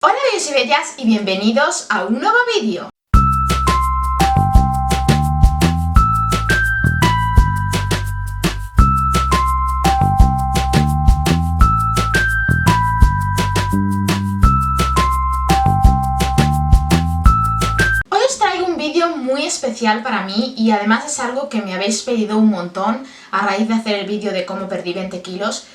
Hola bellos y bellas y bienvenidos a un nuevo vídeo. Hoy os traigo un vídeo muy especial para mí y además es algo que me habéis pedido un montón a raíz de hacer el vídeo de cómo perdí 20 kilos.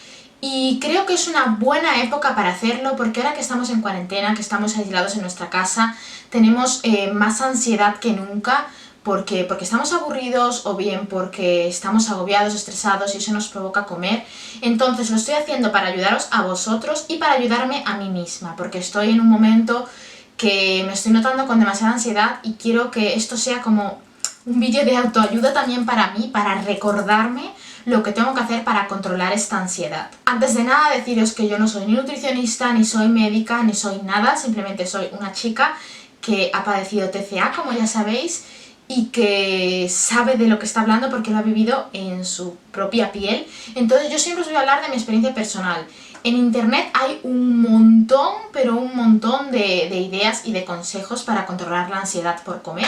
Y creo que es una buena época para hacerlo porque ahora que estamos en cuarentena, que estamos aislados en nuestra casa, tenemos más ansiedad que nunca porque estamos aburridos o bien porque estamos agobiados, estresados y eso nos provoca comer. Entonces lo estoy haciendo para ayudaros a vosotros y para ayudarme a mí misma porque estoy en un momento que me estoy notando con demasiada ansiedad y quiero que esto sea como un vídeo de autoayuda también para mí, para recordarme lo que tengo que hacer para controlar esta ansiedad. Antes de nada deciros que yo no soy ni nutricionista, ni soy médica, ni soy nada, simplemente soy una chica que ha padecido TCA, como ya sabéis, y que sabe de lo que está hablando porque lo ha vivido en su propia piel. Entonces yo siempre os voy a hablar de mi experiencia personal. En internet hay un montón, pero un montón de ideas y de consejos para controlar la ansiedad por comer.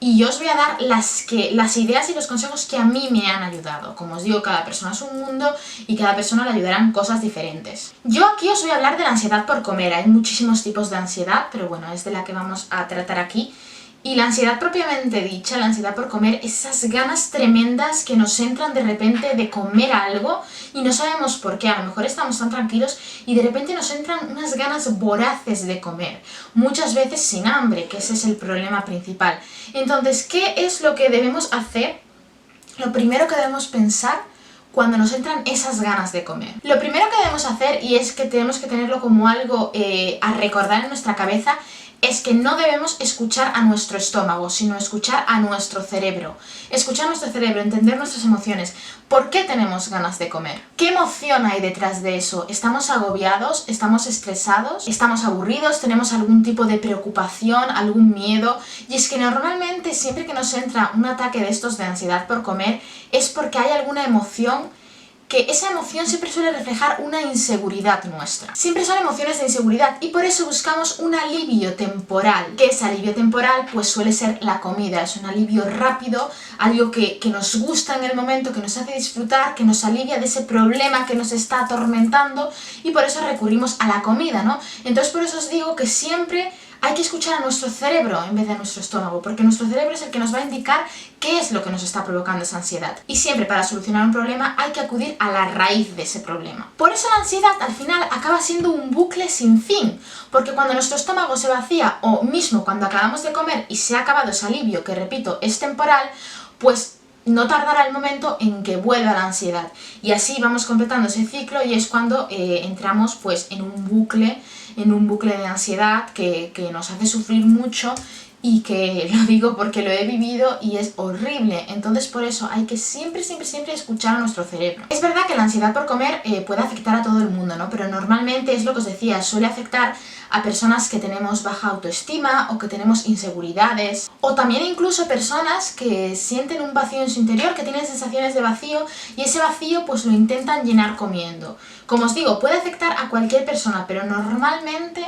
Y yo os voy a dar las ideas y los consejos que a mí me han ayudado. Como os digo, cada persona es un mundo y cada persona le ayudarán cosas diferentes. Yo aquí os voy a hablar de la ansiedad por comer. Hay muchísimos tipos de ansiedad, pero bueno, es de la que vamos a tratar aquí. Y la ansiedad propiamente dicha, la ansiedad por comer, esas ganas tremendas que nos entran de repente de comer algo y no sabemos por qué. A lo mejor estamos tan tranquilos y de repente nos entran unas ganas voraces de comer. Muchas veces sin hambre, que ese es el problema principal. Entonces, ¿qué es lo que debemos hacer? Lo primero que debemos pensar cuando nos entran esas ganas de comer. Lo primero que debemos hacer, y es que tenemos que tenerlo como algo a recordar en nuestra cabeza, es que no debemos escuchar a nuestro estómago, sino escuchar a nuestro cerebro. Escuchar a nuestro cerebro, entender nuestras emociones. ¿Por qué tenemos ganas de comer? ¿Qué emoción hay detrás de eso? ¿Estamos agobiados? ¿Estamos estresados? ¿Estamos aburridos? ¿Tenemos algún tipo de preocupación? ¿Algún miedo? Y es que normalmente siempre que nos entra un ataque de estos de ansiedad por comer es porque hay alguna emoción que esa emoción siempre suele reflejar una inseguridad nuestra. Siempre son emociones de inseguridad y por eso buscamos un alivio temporal. ¿Qué es alivio temporal? Pues suele ser la comida, es un alivio rápido, algo que nos gusta en el momento, que nos hace disfrutar, que nos alivia de ese problema que nos está atormentando y por eso recurrimos a la comida, ¿no? Entonces por eso os digo que siempre hay que escuchar a nuestro cerebro en vez de a nuestro estómago, porque nuestro cerebro es el que nos va a indicar qué es lo que nos está provocando esa ansiedad. Y siempre para solucionar un problema hay que acudir a la raíz de ese problema. Por eso la ansiedad al final acaba siendo un bucle sin fin, porque cuando nuestro estómago se vacía o mismo cuando acabamos de comer y se ha acabado ese alivio, que repito, es temporal, pues no tardará el momento en que vuelva la ansiedad. Y así vamos completando ese ciclo y es cuando entramos pues en un bucle de ansiedad que nos hace sufrir mucho y que lo digo porque lo he vivido y es horrible. Entonces por eso hay que siempre escuchar a nuestro cerebro. Es verdad que la ansiedad por comer puede afectar a todo el mundo, ¿no? Pero normalmente es lo que os decía, suele afectar a personas que tenemos baja autoestima o que tenemos inseguridades o también incluso personas que sienten un vacío en su interior, que tienen sensaciones de vacío y ese vacío pues lo intentan llenar comiendo. Como os digo, puede afectar a cualquier persona, pero normalmente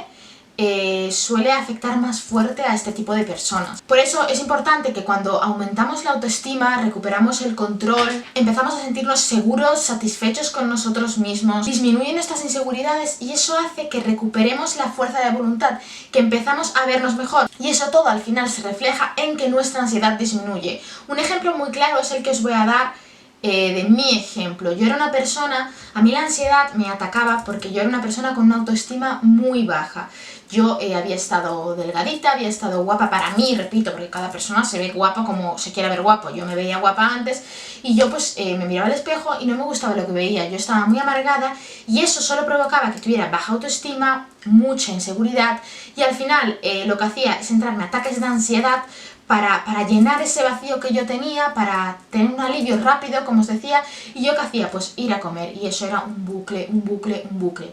suele afectar más fuerte a este tipo de personas. Por eso es importante que cuando aumentamos la autoestima, recuperamos el control, empezamos a sentirnos seguros, satisfechos con nosotros mismos, disminuyen nuestras inseguridades y eso hace que recuperemos la fuerza de voluntad, que empezamos a vernos mejor y eso todo al final se refleja en que nuestra ansiedad disminuye. Un ejemplo muy claro es el que os voy a dar de mi ejemplo. Yo era una persona, a mí la ansiedad me atacaba porque yo era una persona con una autoestima muy baja. Yo había estado delgadita, había estado guapa para mí, repito, porque cada persona se ve guapa como se quiera ver guapo. Yo me veía guapa antes y yo pues me miraba al espejo y no me gustaba lo que veía. Yo estaba muy amargada y eso solo provocaba que tuviera baja autoestima, mucha inseguridad y al final lo que hacía es entrarme ataques de ansiedad para llenar ese vacío que yo tenía, para tener un alivio rápido, como os decía, y yo ¿qué hacía? Pues ir a comer, y eso era un bucle.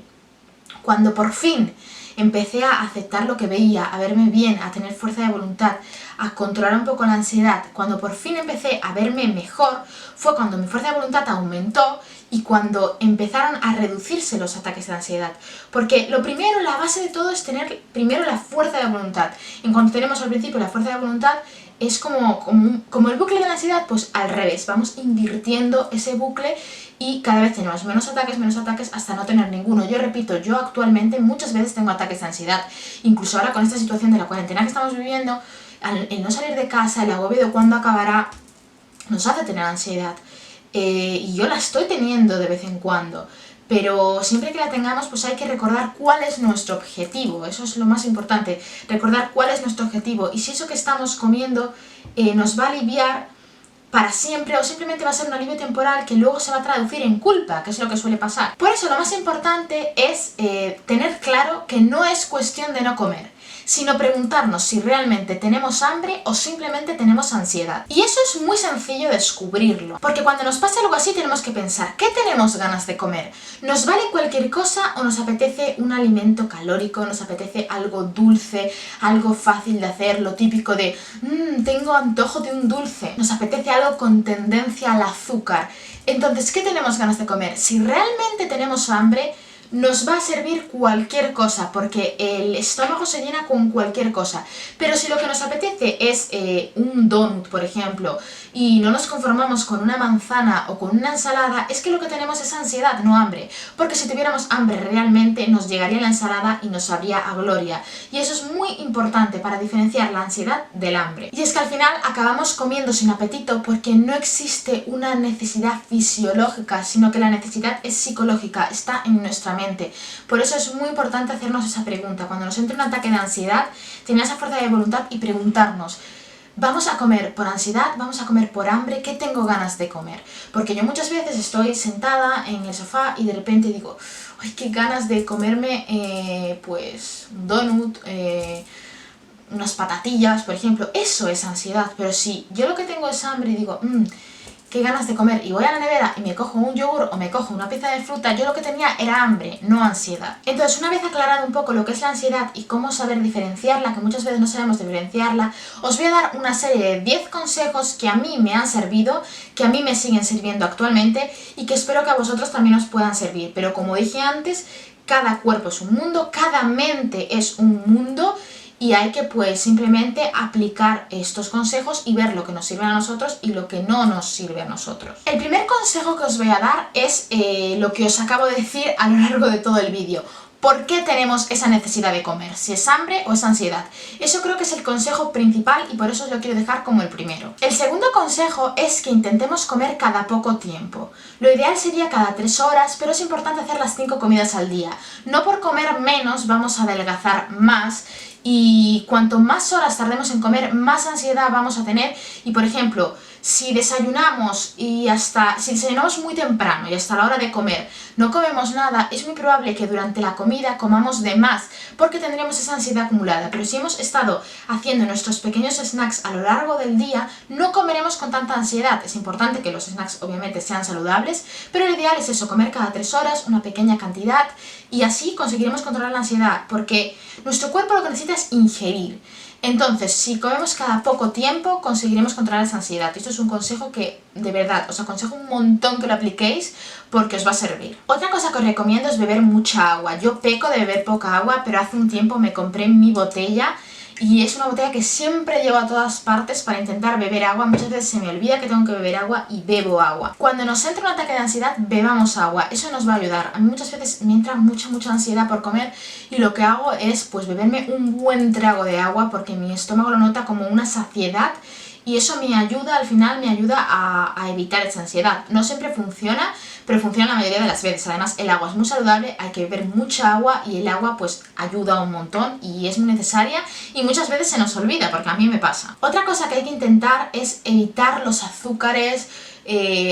Cuando por fin empecé a aceptar lo que veía, a verme bien, a tener fuerza de voluntad, a controlar un poco la ansiedad, cuando por fin empecé a verme mejor, fue cuando mi fuerza de voluntad aumentó y cuando empezaron a reducirse los ataques de ansiedad. Porque lo primero, la base de todo es tener primero la fuerza de voluntad. En cuanto tenemos al principio la fuerza de voluntad, es como el bucle de la ansiedad, pues al revés, vamos invirtiendo ese bucle y cada vez tenemos menos ataques hasta no tener ninguno. Yo repito, yo actualmente muchas veces tengo ataques de ansiedad, incluso ahora con esta situación de la cuarentena que estamos viviendo, el no salir de casa, el agobio de cuándo acabará, nos hace tener ansiedad. Y yo la estoy teniendo de vez en cuando, pero siempre que la tengamos pues hay que recordar cuál es nuestro objetivo, eso es lo más importante, recordar cuál es nuestro objetivo y si eso que estamos comiendo nos va a aliviar para siempre o simplemente va a ser un alivio temporal que luego se va a traducir en culpa, que es lo que suele pasar. Por eso lo más importante es tener claro que no es cuestión de no comer, sino preguntarnos si realmente tenemos hambre o simplemente tenemos ansiedad. Y eso es muy sencillo descubrirlo, porque cuando nos pasa algo así tenemos que pensar, ¿qué tenemos ganas de comer? ¿Nos vale cualquier cosa o nos apetece un alimento calórico, nos apetece algo dulce, algo fácil de hacer, lo típico de tengo antojo de un dulce, nos apetece algo con tendencia al azúcar? Entonces, ¿qué tenemos ganas de comer? Si realmente tenemos hambre, nos va a servir cualquier cosa, porque el estómago se llena con cualquier cosa. Pero si lo que nos apetece es un donut, por ejemplo, y no nos conformamos con una manzana o con una ensalada, es que lo que tenemos es ansiedad, no hambre. Porque si tuviéramos hambre realmente, nos llegaría la ensalada y nos sabría a gloria. Y eso es muy importante para diferenciar la ansiedad del hambre. Y es que al final acabamos comiendo sin apetito porque no existe una necesidad fisiológica, sino que la necesidad es psicológica, está en nuestra mente. Por eso es muy importante hacernos esa pregunta. Cuando nos entre un ataque de ansiedad, tener esa fuerza de voluntad y preguntarnos, ¿vamos a comer por ansiedad? ¿Vamos a comer por hambre? ¿Qué tengo ganas de comer? Porque yo muchas veces estoy sentada en el sofá y de repente digo, ¡ay, qué ganas de comerme pues un donut, unas patatillas, por ejemplo! Eso es ansiedad. Pero si yo lo que tengo es hambre y digo, qué ganas de comer, y voy a la nevera y me cojo un yogur o me cojo una pieza de fruta, yo lo que tenía era hambre, no ansiedad. Entonces, una vez aclarado un poco lo que es la ansiedad y cómo saber diferenciarla, que muchas veces no sabemos diferenciarla, os voy a dar una serie de 10 consejos que a mí me han servido, que a mí me siguen sirviendo actualmente y que espero que a vosotros también os puedan servir. Pero como dije antes, cada cuerpo es un mundo, cada mente es un mundo, y hay que pues simplemente aplicar estos consejos y ver lo que nos sirve a nosotros y lo que no nos sirve a nosotros. El primer consejo que os voy a dar es lo que os acabo de decir a lo largo de todo el vídeo. ¿Por qué tenemos esa necesidad de comer? Si es hambre o es ansiedad. Eso creo que es el consejo principal y por eso os lo quiero dejar como el primero. El segundo consejo es que intentemos comer cada poco tiempo. Lo ideal sería cada 3 horas, pero es importante hacer las 5 comidas al día. No por comer menos vamos a adelgazar más, y cuanto más horas tardemos en comer, más ansiedad vamos a tener. Y por ejemplo, si desayunamos si desayunamos muy temprano y hasta la hora de comer no comemos nada, es muy probable que durante la comida comamos de más porque tendremos esa ansiedad acumulada. Pero si hemos estado haciendo nuestros pequeños snacks a lo largo del día, no comeremos con tanta ansiedad. Es importante que los snacks obviamente sean saludables, pero lo ideal es eso, comer cada 3 horas, una pequeña cantidad, y así conseguiremos controlar la ansiedad, porque nuestro cuerpo lo que necesita es ingerir. Entonces, si comemos cada poco tiempo, conseguiremos controlar esa ansiedad. Y esto es un consejo que, de verdad, os aconsejo un montón que lo apliquéis porque os va a servir. Otra cosa que os recomiendo es beber mucha agua. Yo peco de beber poca agua, pero hace un tiempo me compré mi botella y es una botella que siempre llevo a todas partes para intentar beber agua. Muchas veces se me olvida que tengo que beber agua y bebo agua. Cuando nos entra un ataque de ansiedad, bebamos agua. Eso nos va a ayudar. A mí muchas veces me entra mucha ansiedad por comer y lo que hago es pues beberme un buen trago de agua porque mi estómago lo nota como una saciedad. Y eso me ayuda, al final me ayuda a evitar esa ansiedad. No siempre funciona, pero funciona la mayoría de las veces. Además, el agua es muy saludable, hay que beber mucha agua y el agua pues ayuda un montón y es muy necesaria y muchas veces se nos olvida, porque a mí me pasa. Otra cosa que hay que intentar es evitar los azúcares,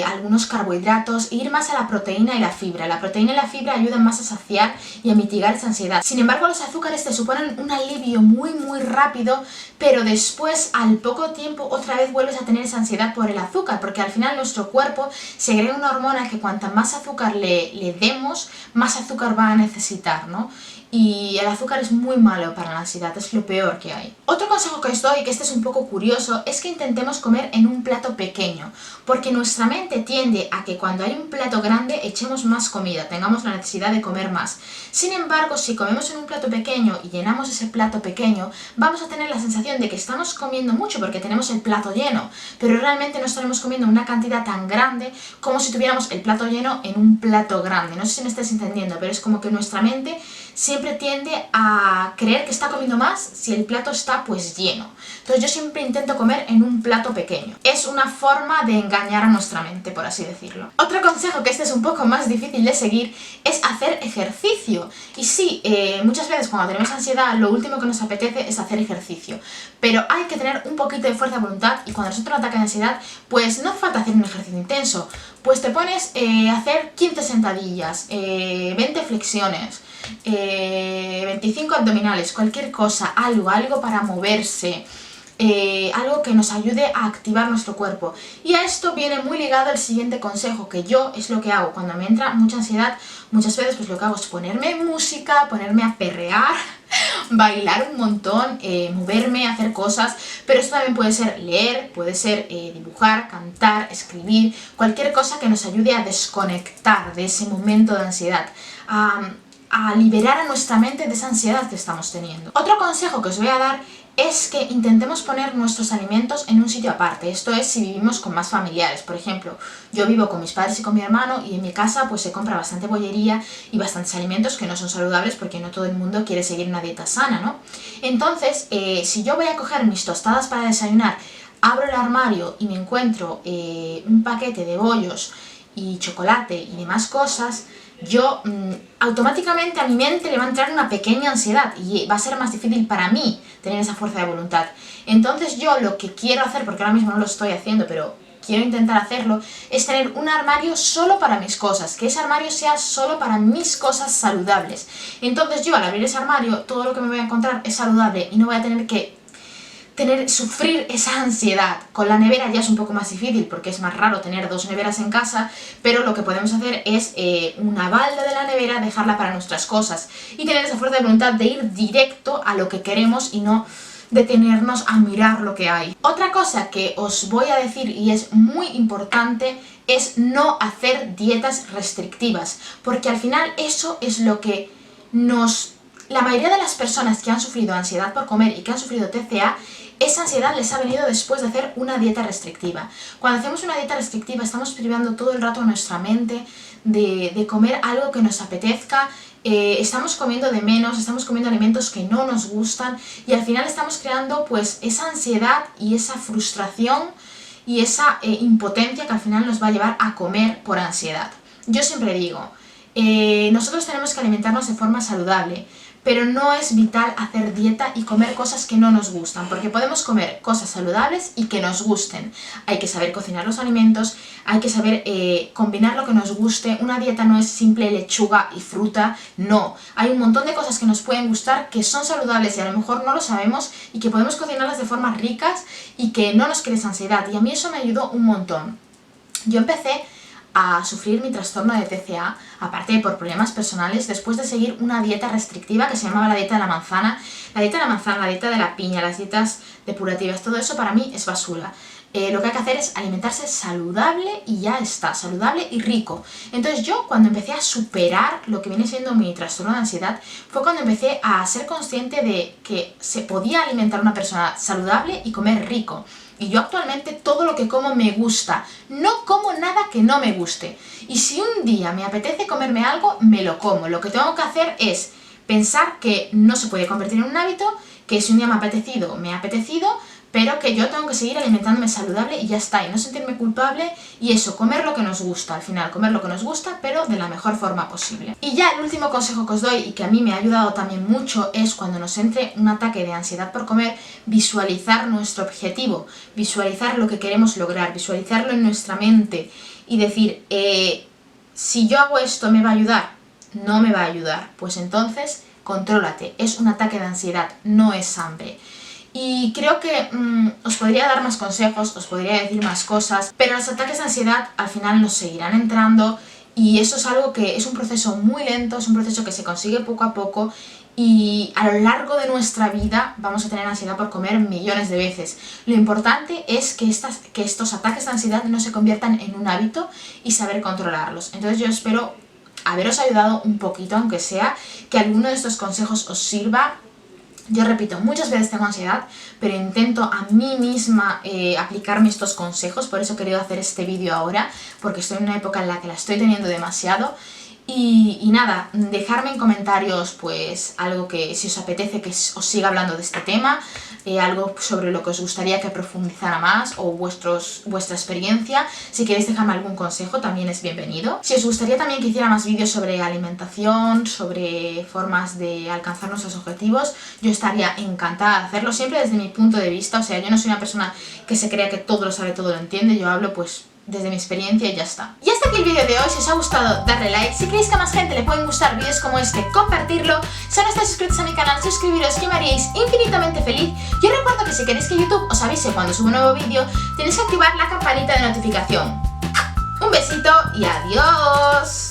algunos carbohidratos, ir más a la proteína y la fibra. La proteína y la fibra ayudan más a saciar y a mitigar esa ansiedad. Sin embargo, los azúcares te suponen un alivio muy rápido, pero después, al poco tiempo, otra vez vuelves a tener esa ansiedad por el azúcar, porque al final nuestro cuerpo segrega una hormona que cuanta más azúcar le demos, más azúcar va a necesitar, ¿no? y el azúcar es muy malo para la ansiedad, es lo peor que hay. Otro consejo que os doy, que este es un poco curioso, es que intentemos comer en un plato pequeño, porque nuestra mente tiende a que cuando hay un plato grande echemos más comida, tengamos la necesidad de comer más. Sin embargo, si comemos en un plato pequeño y llenamos ese plato pequeño, vamos a tener la sensación de que estamos comiendo mucho porque tenemos el plato lleno, pero realmente no estaremos comiendo una cantidad tan grande como si tuviéramos el plato lleno en un plato grande. No sé si me estáis entendiendo, pero es como que nuestra mente siempre tiende a creer que está comiendo más si el plato está pues lleno. Entonces yo siempre intento comer en un plato pequeño. Es una forma de engañar a nuestra mente, por así decirlo. Otro consejo, que este es un poco más difícil de seguir, es hacer ejercicio. Y sí, muchas veces cuando tenemos ansiedad lo último que nos apetece es hacer ejercicio. Pero hay que tener un poquito de fuerza de voluntad y cuando nos entra un ataque de ansiedad, pues no hace falta hacer un ejercicio intenso. Pues te pones a hacer 15 sentadillas, 20 flexiones, 25 abdominales, cualquier cosa, algo para moverse, algo que nos ayude a activar nuestro cuerpo. Y a esto viene muy ligado el siguiente consejo, que yo es lo que hago cuando me entra mucha ansiedad. Muchas veces pues lo que hago es ponerme música, ponerme a perrear, bailar un montón, moverme, hacer cosas, pero esto también puede ser leer, puede ser dibujar, cantar, escribir, cualquier cosa que nos ayude a desconectar de ese momento de ansiedad, a liberar a nuestra mente de esa ansiedad que estamos teniendo. Otro consejo que os voy a dar es que intentemos poner nuestros alimentos en un sitio aparte. Esto es si vivimos con más familiares. Por ejemplo, yo vivo con mis padres y con mi hermano y en mi casa pues se compra bastante bollería y bastantes alimentos que no son saludables porque no todo el mundo quiere seguir una dieta sana, ¿no? Entonces, si yo voy a coger mis tostadas para desayunar, abro el armario y me encuentro un paquete de bollos y chocolate y demás cosas, yo automáticamente a mi mente le va a entrar una pequeña ansiedad y va a ser más difícil para mí tener esa fuerza de voluntad. Entonces yo lo que quiero hacer, porque ahora mismo no lo estoy haciendo, pero quiero intentar hacerlo, es tener un armario solo para mis cosas, que ese armario sea solo para mis cosas saludables. Entonces yo al abrir ese armario, todo lo que me voy a encontrar es saludable y no voy a tener que sufrir esa ansiedad. Con la nevera ya es un poco más difícil porque es más raro tener dos neveras en casa, pero lo que podemos hacer es una balda de la nevera, dejarla para nuestras cosas y tener esa fuerza de voluntad de ir directo a lo que queremos y no detenernos a mirar lo que hay. Otra cosa que os voy a decir y es muy importante es no hacer dietas restrictivas, porque al final eso es lo que la mayoría de las personas que han sufrido ansiedad por comer y que han sufrido TCA, esa ansiedad les ha venido después de hacer una dieta restrictiva. Cuando hacemos una dieta restrictiva estamos privando todo el rato a nuestra mente de comer algo que nos apetezca, estamos comiendo de menos, estamos comiendo alimentos que no nos gustan y al final estamos creando pues esa ansiedad y esa frustración y esa impotencia que al final nos va a llevar a comer por ansiedad. Yo siempre digo, nosotros tenemos que alimentarnos de forma saludable, pero no es vital hacer dieta y comer cosas que no nos gustan, porque podemos comer cosas saludables y que nos gusten. Hay que saber cocinar los alimentos, hay que saber combinar lo que nos guste. Una dieta no es simple lechuga y fruta, no. Hay un montón de cosas que nos pueden gustar, que son saludables y a lo mejor no lo sabemos y que podemos cocinarlas de formas ricas y que no nos cree ansiedad. Y a mí eso me ayudó un montón. Yo empecé a sufrir mi trastorno de TCA, aparte por problemas personales, después de seguir una dieta restrictiva que se llamaba la dieta de la manzana. La dieta de la manzana, la dieta de la piña, las dietas depurativas, todo eso para mí es basura. Lo que hay que hacer es alimentarse saludable y ya está, saludable y rico. Entonces yo cuando empecé a superar lo que viene siendo mi trastorno de ansiedad, fue cuando empecé a ser consciente de que se podía alimentar a una persona saludable y comer rico. Y yo actualmente todo lo que como me gusta, no como nada que no me guste. Y si un día me apetece comerme algo, me lo como. Lo que tengo que hacer es pensar que no se puede convertir en un hábito, que si un día me ha apetecido, pero que yo tengo que seguir alimentándome saludable y ya está, y no sentirme culpable y eso, comer lo que nos gusta, al final, comer lo que nos gusta, pero de la mejor forma posible. Y ya el último consejo que os doy y que a mí me ha ayudado también mucho es cuando nos entre un ataque de ansiedad por comer, visualizar nuestro objetivo, visualizar lo que queremos lograr, visualizarlo en nuestra mente y decir, si yo hago esto, ¿me va a ayudar? No me va a ayudar, pues entonces contrólate, es un ataque de ansiedad, no es hambre. Y creo que os podría dar más consejos, os podría decir más cosas, pero los ataques de ansiedad al final nos seguirán entrando y eso es algo que es un proceso muy lento, es un proceso que se consigue poco a poco y a lo largo de nuestra vida vamos a tener ansiedad por comer millones de veces. Lo importante es que estos ataques de ansiedad no se conviertan en un hábito y saber controlarlos. Entonces yo espero haberos ayudado un poquito, aunque sea, que alguno de estos consejos os sirva. Yo repito, muchas veces tengo ansiedad, pero intento a mí misma aplicarme estos consejos, por eso he querido hacer este vídeo ahora, porque estoy en una época en la que la estoy teniendo demasiado. Y nada, dejadme en comentarios pues algo que si os apetece que os siga hablando de este tema, algo sobre lo que os gustaría que profundizara más o vuestra experiencia. Si queréis dejarme algún consejo también es bienvenido. Si os gustaría también que hiciera más vídeos sobre alimentación, sobre formas de alcanzar nuestros objetivos, yo estaría encantada de hacerlo, siempre desde mi punto de vista. O sea, yo no soy una persona que se crea que todo lo sabe, todo lo entiende, yo hablo pues desde mi experiencia y ya está. Y hasta aquí el vídeo de hoy. Si os ha gustado, darle like. Si creéis que a más gente le pueden gustar vídeos como este, compartirlo. Si no estáis suscritos a mi canal, suscribiros, que me haríais infinitamente feliz. Y os recuerdo que si queréis que YouTube os avise cuando subo un nuevo vídeo, tenéis que activar la campanita de notificación. Un besito y adiós.